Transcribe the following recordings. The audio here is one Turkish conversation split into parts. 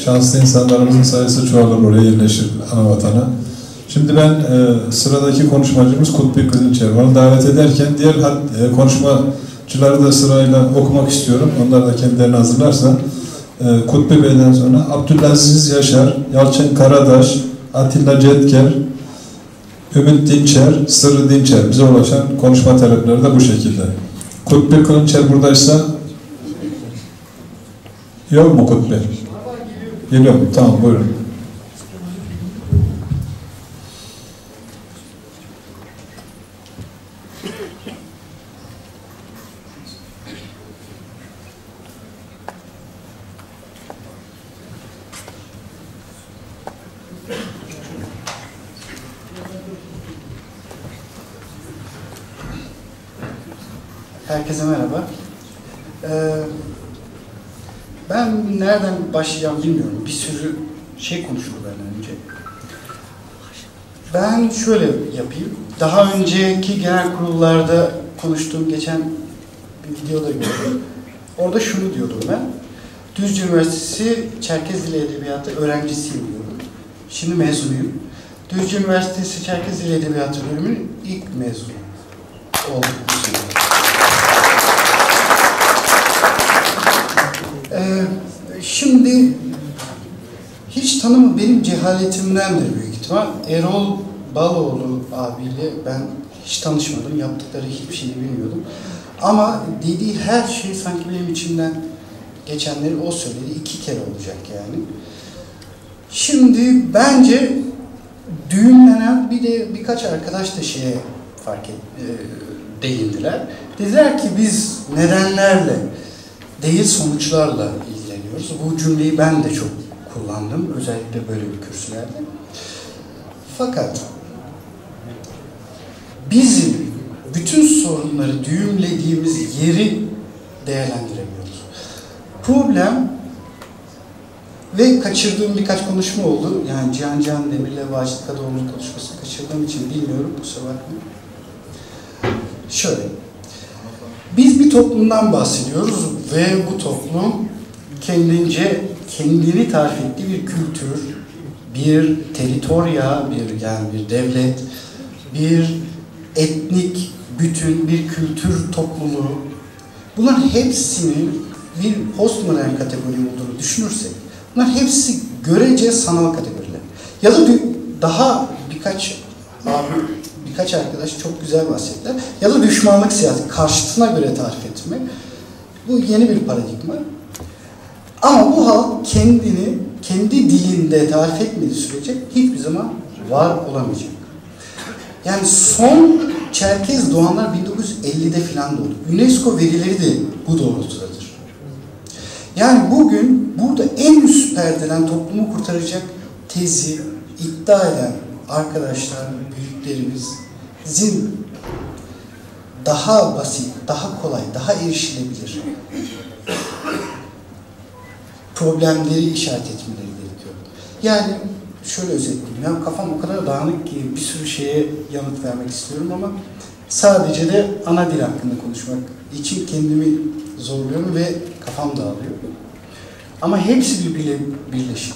Şanslı insanlarımızın sayısı çoğalır, oraya yerleşir ana vatana. Şimdi ben sıradaki konuşmacımız Kutbi Kızılçer. Onu davet ederken diğer konuşmacıları da sırayla okumak istiyorum. Onlar da kendilerini hazırlarsa. Kutbi Bey'den sonra Abdülaziz Yaşar, Yalçın Karadaş, Atilla Cetker, Ümit Dinçer, Sırrı Dinçer. Bize ulaşan konuşma talepleri de bu şekilde. Kutbi Kızılçer buradaysa yok mu Kutbi? Geliyor mu? Tamam, buyurun. Herkese merhaba. Ben nereden başlayacağım bilmiyorum. Bir sürü şey konuşuldu benden önce. Ben şöyle yapayım. Daha önceki genel kurullarda konuştuğum geçen bir videoda gördüm. Orada şunu diyordum ben. Düzce Üniversitesi Çerkez Dili Edebiyatı öğrencisiyim diyordum. Şimdi mezunuyum. Düzce Üniversitesi Çerkez Dili Edebiyatı bölümünün ilk mezunu oldum. Şimdi hiç benim cehaletimdendir büyük ihtimal. Erol Baloğlu abiyle ben hiç tanışmadım. Yaptıkları hiçbir şeyi bilmiyordum. Ama dediği her şey sanki benim içimden geçenleri o söyledi. 2 kere olacak yani. Şimdi bence düğümlenen birkaç arkadaş da değindiler. Dediler ki biz nedenlerle değil sonuçlarla ilgileniyoruz. Bu cümleyi ben de çok kullandım. Özellikle böyle bir kürsülerde. Fakat bizim bütün sorunları düğümlediğimiz yeri değerlendiremiyoruz. Problem ve kaçırdığım birkaç konuşma oldu. Yani Cihan Demir'le Vacit Kadıoğlu'nun konuşmasını kaçırdığım için bilmiyorum. Kusura bakmayın. Şöyle. Biz bir toplumdan bahsediyoruz ve bu toplum kendini tarif ettiği bir kültür, bir teritorya, bir devlet, bir etnik bütün, bir kültür topluluğu. Bunların hepsinin bir postmodern kategori olduğunu düşünürsek, bunların hepsi görece sanal kategoriler. Ya da daha birkaç arkadaş çok güzel bahsettiler. Ya da düşmanlık siyaseti, karşıtına göre tarif etme. Bu yeni bir paradigma. Ama bu halk kendini kendi dilinde tarif etmediği sürece hiçbir zaman var olamayacak. Yani son Çerkez doğanlar 1950'de filan doğdu. UNESCO verileri de bu doğrultudadır. Yani bugün burada en üst perdeden toplumu kurtaracak tezi iddia eden arkadaşlar, büyüklerimizin daha basit, daha kolay, daha erişilebilir problemleri işaret etmeleri gerekiyor. Yani şöyle özetleyeyim. Ya kafam o kadar dağınık ki bir sürü şeye yanıt vermek istiyorum ama sadece de ana dil hakkında konuşmak için kendimi zorluyorum ve kafam dağılıyor. Ama hepsi birbiriyle birleşik.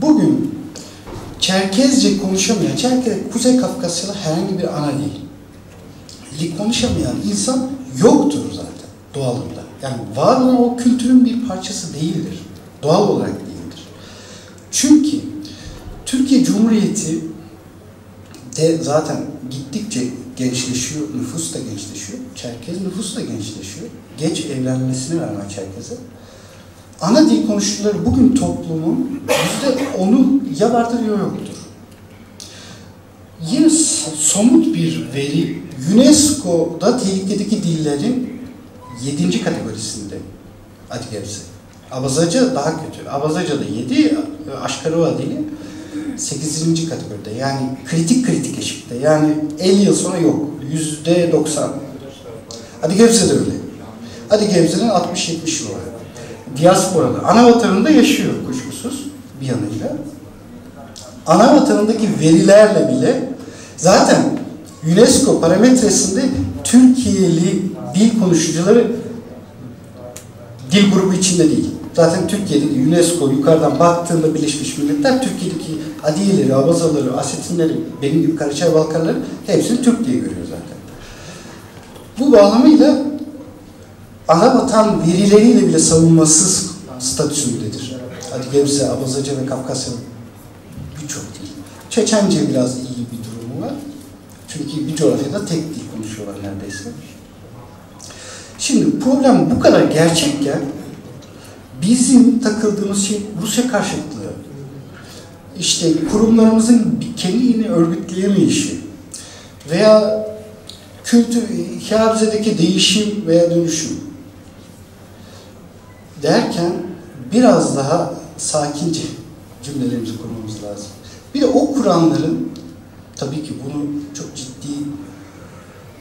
Doğbugün Çerkezce konuşamayan, Kuzey Kafkasyalı herhangi bir ana dil konuşamayan insan yoktur zaten doğalında. Yani var olan o kültürün bir parçası değildir. Doğal olarak değildir. Çünkü Türkiye Cumhuriyeti de zaten gittikçe gençleşiyor, nüfus da gençleşiyor. Çerkez nüfusu da gençleşiyor. Geç evlenmesine rağmen Çerkez'e. Ana dil konuşucuları bugün toplumun %10'u ya vardır ya yoktur. Yine somut bir veri, UNESCO'da tehlikedeki dillerin 7. kategorisinde Adigevse. Abazaca daha kötü. Abazaca da 7, Aşkarova dili 8. kategoride. Yani kritik eşikte. Yani 50 yıl sonra yok. %90. Adigevse de öyle. Adigevse'nin 60-70 yıl var. Diasporada, ana vatanında yaşıyor kuşkusuz bir yanıyla. Ana vatanındaki verilerle bile zaten UNESCO parametresinde Türkiye'li dil konuşucuları dil grubu içinde değil. Zaten Türkiye'deki UNESCO yukarıdan baktığında Birleşmiş Milletler Türkiye'deki Adiyeleri, Abazaları, Asetinleri, benim gibi Karaçay Balkarları hepsini Türk diye görüyor zaten. Bu bağlamıyla Anavatan verileriyle bile savunmasız statüsündedir. Adigevse, Abazaca ve Kafkasya birçok değil. Çeçence biraz iyi bir durumu var. Çünkü bir coğrafyada tek dil konuşuyorlar neredeyse. Şimdi problem bu kadar gerçekken bizim takıldığımız şey Rusya karşıtlığı. İşte kurumlarımızın kendini örgütleyemeyişi veya kültür, hafızadaki değişim veya dönüşüm derken biraz daha sakince cümlelerimizi kurmamız lazım. Bir de o kuranların, tabii ki bunu çok ciddi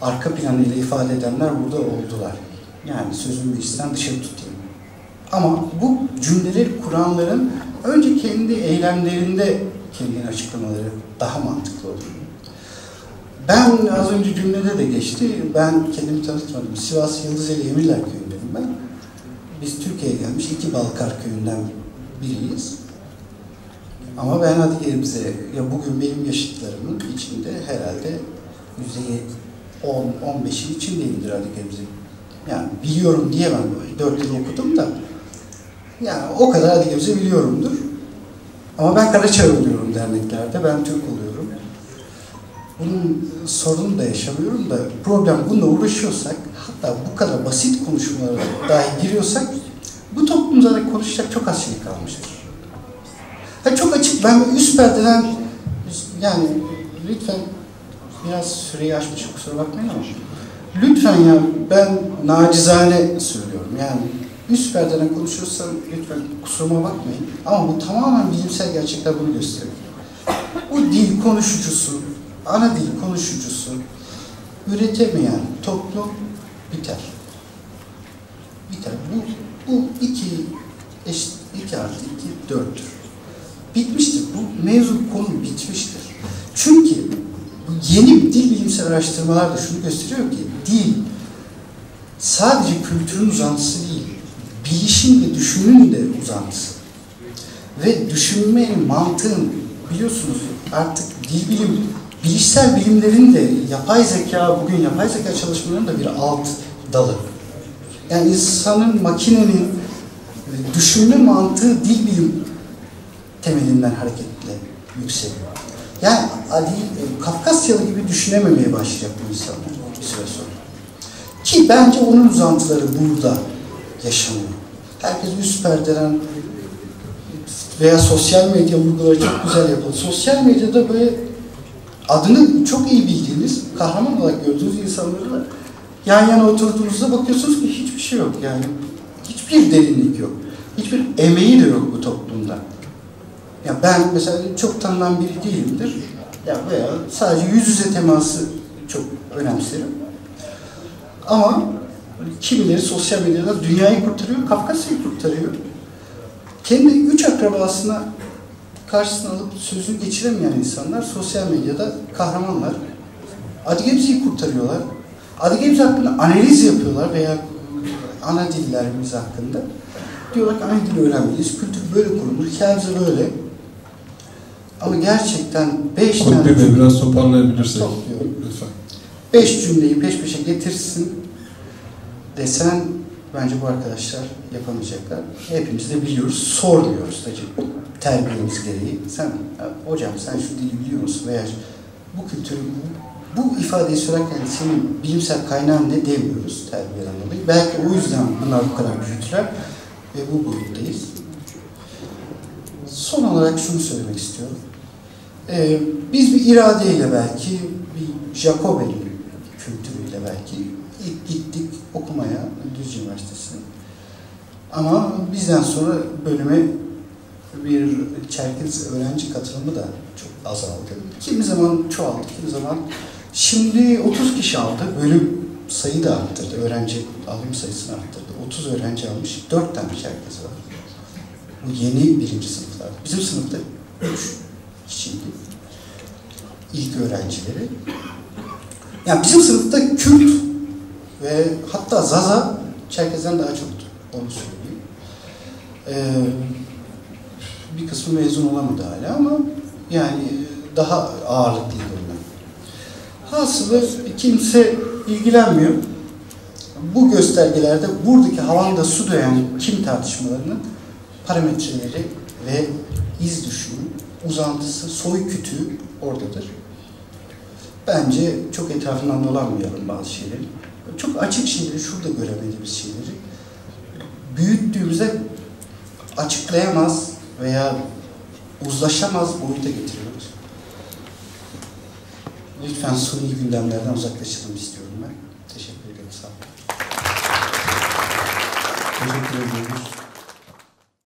arka planıyla ifade edenler burada oldular. Yani sözümü işten dışarı tutayım. Ama bu cümleleri kuranların önce kendi eylemlerinde kendini açıklamaları daha mantıklı olur. Ben az önce cümlede de geçti, ben kendimi tanıtmadım. Sivas Yıldızeli Emirler Köyü'ndenim ben. Biz Türkiye'ye gelmiş 2 Balkar köyünden biriyiz. Ama ben Adigevze, ya bugün benim yaşıtlarımın içinde herhalde %10-15'in içindeyimdir Adigevze. Yani biliyorum diyemem, 4 yıl okudum da. Yani o kadar Adigevze biliyorumdur. Ama ben Karaçay oluyorum derneklerde, ben Türk oluyorum. Bunun sorununu da yaşamıyorum da problem bununla uğraşıyorsak, hatta bu kadar basit konuşmalara dahi giriyorsak, bu toplumda konuşacak çok az şey kalmıştır. Yani çok açık, ben üst perdeden, yani lütfen biraz süreyi aşmışım, kusura bakmayın ama lütfen ya ben nacizane söylüyorum yani üst perdeden konuşuyorsam lütfen kusuruma bakmayın ama bu tamamen bilimsel gerçekler bunu gösteriyor. Bu dil konuşucusu, ana dil konuşucusu üretemeyen toplum biter. Biter. Bu 2 artı 2 4'tür. Bitmiştir. Bu mevzu konu bitmiştir. Çünkü yeni dil bilimsel araştırmalar da şunu gösteriyor ki dil sadece kültürün uzantısı değil, bilişim ve düşünün de uzantısı. Ve düşünmenin, mantığın biliyorsunuz artık dil bilim, bilişsel bilimlerin de yapay zeka, bugün yapay zeka çalışmalarının da bir alt dalı. Yani insanın, makinenin düşünme mantığı dil bilim temelinden hareketle yükseliyor. Yani Kafkasyalı gibi düşünememeye başlayacak bu insanlar bir süre sonra. Ki bence onun uzantıları burada yaşanıyor. Herkes üst perdeden veya sosyal medya vurguları çok güzel yapılıyor. Sosyal medyada böyle adını çok iyi bildiğiniz, kahraman olarak gördüğünüz insanlarla yan yana oturduğunuzda bakıyorsunuz ki hiçbir şey yok yani. Hiçbir derinlik yok. Hiçbir emeği de yok bu toplumda. Ya ben mesela çok tanınan biri değilimdir. Ya veya sadece yüz yüze teması çok önemserim. Ama kimileri sosyal medyada dünyayı kurtarıyor, Kafkasya'yı kurtarıyor. Kendi 3 akrabasına karşısına alıp sözünü geçiremeyen insanlar sosyal medyada kahramanlar. Adigevze'yi kurtarıyorlar. Adigevze hakkında analiz yapıyorlar veya ana dillerimiz hakkında. Diyorlar ki aynı dili öğrenmeliyiz, kültür böyle kurulur, hikayemize böyle. Ama gerçekten 5 tane cümle biraz toparlayabilirsek. Lütfen. 5 cümleyi peş peşe getirsin desen bence bu arkadaşlar yapamayacaklar. Hepimiz de biliyoruz, sormuyoruz tabii terbiyemiz gereği. Hocam sen şu dili biliyor musun veya bu kültürü, bu ifadeyi söylerken senin bilimsel kaynağın ne demiyoruz terbiyeden dolayı. Belki o yüzden bunlar bu kadar büyütüler ve bu boyuttayız. Son olarak şunu söylemek istiyorum. Biz bir iradeyle belki, bir Jacobin kültürüyle belki gittik okumaya Düzce Üniversitesi'ne. Ama bizden sonra bölüme bir Çerkez öğrenci katılımı da çok azaldı. Kimi zaman çoğaldı, kimi zaman şimdi 30 kişi aldı. Bölüm sayı da arttırdı. Öğrenci alım sayısını arttırdı. 30 öğrenci almış. 4 tane Çerkez var. Bu yeni birinci sınıflar. Bizim sınıfta 3 kişiydi. İlk öğrencileri. Yani bizim sınıfta Kürt ve hatta Zaza Çerkez'den daha çoktu. Onu söyleyeyim. Bir kısmı mezun olamadı hala ama yani daha ağırlıklıydı onlar. Hasılı kimse ilgilenmiyor. Bu göstergelerde buradaki havanda su döyen kim tartışmalarının parametreleri ve iz düşümü, uzantısı, soy kütüğü oradadır. Bence çok etrafından dolanmayalım bazı şeyleri. Çok açık şeyleri, şurada göremediğimiz şeyleri büyüttüğümüzde açıklayamaz veya uzlaşamaz boyuta getiriyoruz. Lütfen suni gündemlerden uzaklaşalım istiyorum ben. Teşekkür ederim. Sağ olun. Teşekkür ederim.